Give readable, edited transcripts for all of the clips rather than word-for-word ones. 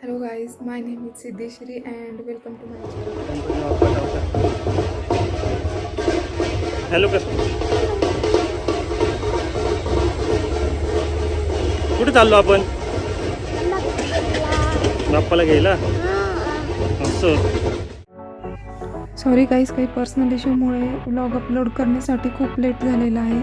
Hello guys, my name is Siddheshri and welcome to my channel. Hello कसं कुठे चाललो आपण? बाप्पाला घ्यायला असं. सॉरी गाईज, काही पर्सनल इश्यूमुळे व्लॉग अपलोड करण्यासाठी खूप लेट झालेला आहे.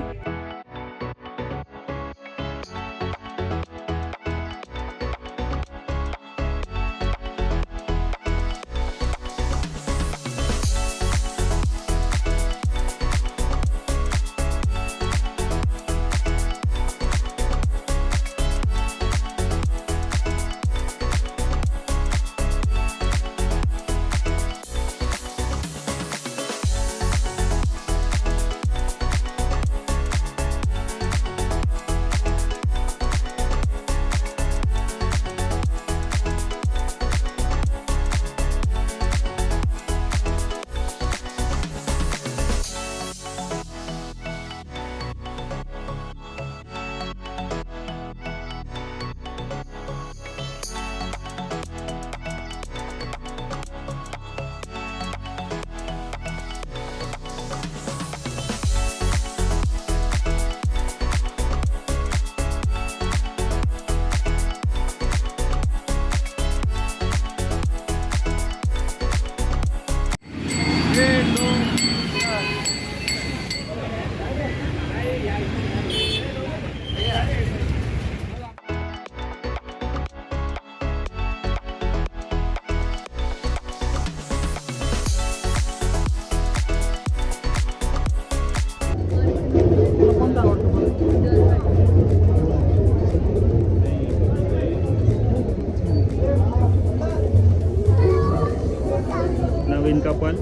नवीन कपल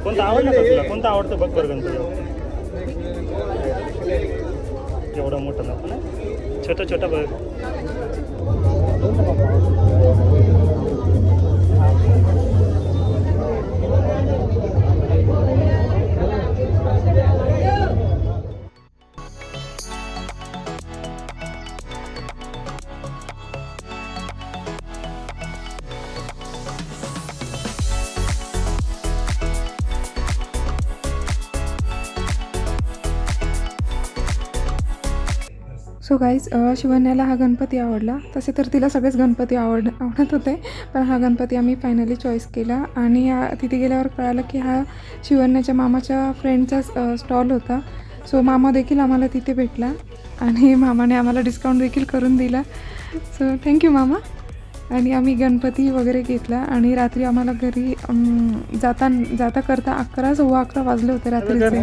कोणता आवडला का तुला? कोणता आवडतं बघ बरं गणपती. एवढा मोठा नको ना, छोटा छोटा बघ. सो गाईज, शिवण्याला हा गणपती आवडला. तसे तर तिला सगळेच गणपती आवडत होते, पण हा गणपती आम्ही फायनली चॉईस केला. आणि तिथे गेल्यावर कळालं की हा शिवण्याच्या मामाच्या फ्रेंडचा स्टॉल होता. सो मामा देखील आम्हाला तिथे भेटला आणि मामाने आम्हाला डिस्काउंट देखील करून दिला. सो थँक्यू मामा. आणि आम्ही गणपती वगैरे घेतला आणि रात्री आम्हाला घरी जाता करता 11:15 वाजले होते रात्रीचे.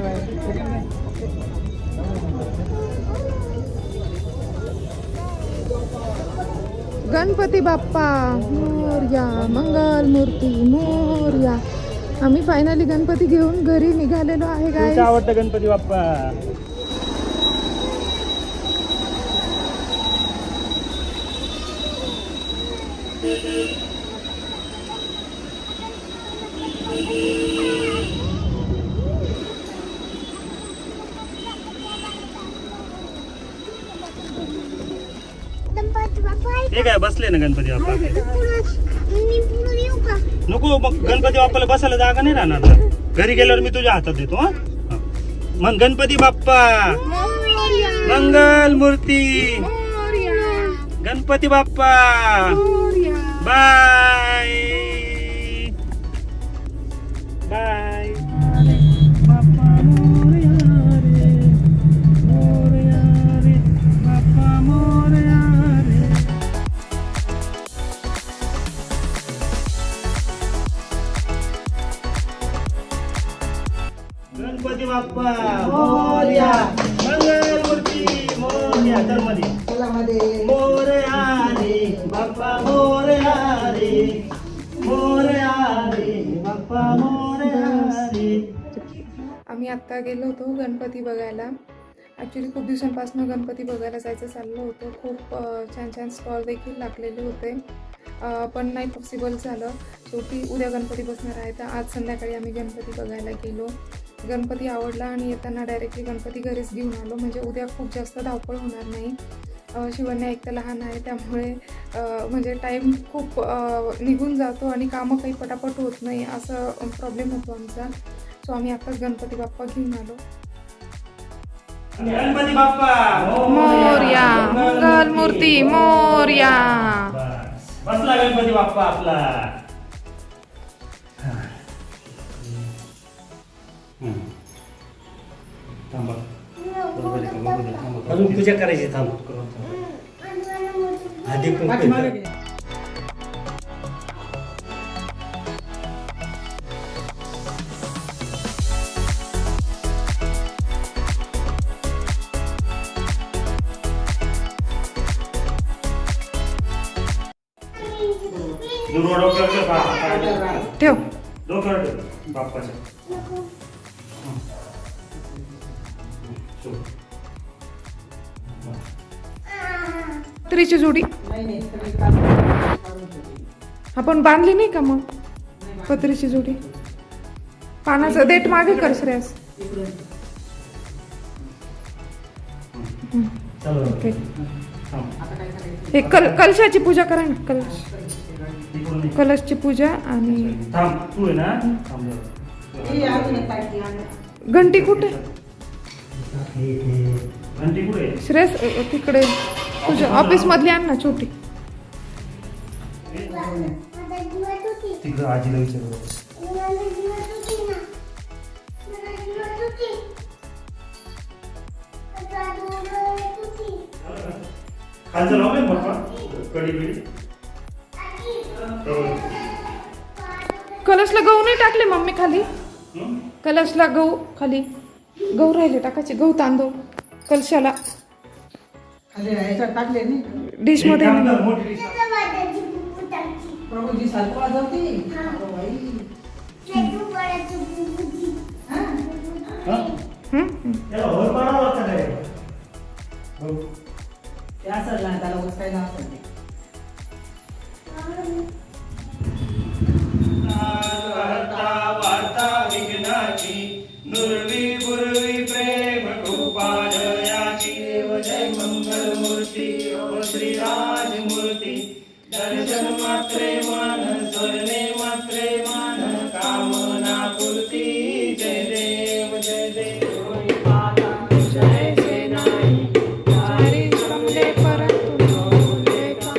गणपती बाप्पा मोरया, मंगल मूर्ती मोरया. आम्ही फायनली गणपती घेऊन घरी निघालेलो आहे गाईस. तुला आवडतं गणपती बाप्पा? हे काय बसले ना गणपती बाप्पा? नको, मग गणपती बाप्पाला बसायला जागा नाही राहणार ना. घरी गेल्यावर मी तुझ्या हातात देतो. हा, मग गणपती बाप्पा मंगल मूर्ती, गणपती बाप्पा बाय बाय. गणपती बाप्पा मोरया, मंगल मूर्ती मोरया. चल मध्ये मोरया रे बाप्पा, मोरया रे, मोरया रे बाप्पा, मोरया रे. आम्ही आत्ता गेलो होतो गणपती बघायला. ॲक्च्युली खूप दिवसांपासून गणपती बघायला जायचं चाललं होतं. खूप छान छान स्टॉल देखील लागलेले होते, पण नाही पॉसिबल झालं. शेवटी उद्या गणपती बसणार आहे, तर आज संध्याकाळी आम्ही गणपती बघायला गेलो. गणपती आवडला आणि येताना डायरेक्टली गणपती घरीच घेऊन आलो, म्हणजे उद्या खूप जास्त धावपळ होणार नाही. शिवण्या एक तर लहान आहे, त्यामुळे म्हणजे टाईम खूप निघून जातो आणि कामं काही पटापट होत नाही, असं प्रॉब्लेम होतो आमचा. सो आम्ही आत्ताच गणपती बाप्पा घेऊन आलो. गणपती बाप्पा मोरया, मंगल मूर्ती मोरया. बसला गणपती बाप्पा आपला. थांबा. अजून पूजा करायची. थांब आधी पण ठेव. डोक्यावर ठेव बाप्पाच्या. पत्रीची जोडी आपण बांधली नाही का मग? पत्रीची जोडी पानाचं देठ मागे कर श्रेयस. ओके. हे कलशाची पूजा करा ना. कलशची पूजा आणि थांब तू आहे ना. घंटी कुठे? घंटी कुठे? श्रेयस तिकडे तुझ्या ऑफिस मधली आण ना छोटी. तिकडं आजीला विचार. खालचं लाव नाही बाप्पा कडी बिडी. कलशला गहू नाही टाकले मम्मी खाली? कलशला गहू खाली गहू राहिले टाकायचे. गहू तांदूळ कलशाला टाकले डिश मध्ये. प्रभूजी सारखं वाजवते. त्या सरला त्याला उचकायला असते. वार्ता विघ्नाची नुरवी बुरवी प्रेम कृपालयाची. जय मंगल मूर्ती ओ श्रीराज मूर्ती. दर्शन मात्रे मान स्वर्णे मात्रे मान कामना पूर्ती. जय देव जय देव. जय सेनाई चारी जमले परंतु एका.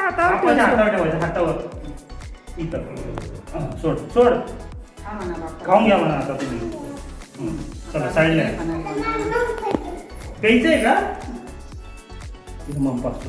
हातावर ठेवायचं. हातावर इथं सोड सोड. खाऊन घ्या म्हणा आता तुम्ही. चला साईडला प्यायचंय का? मग पाचतो.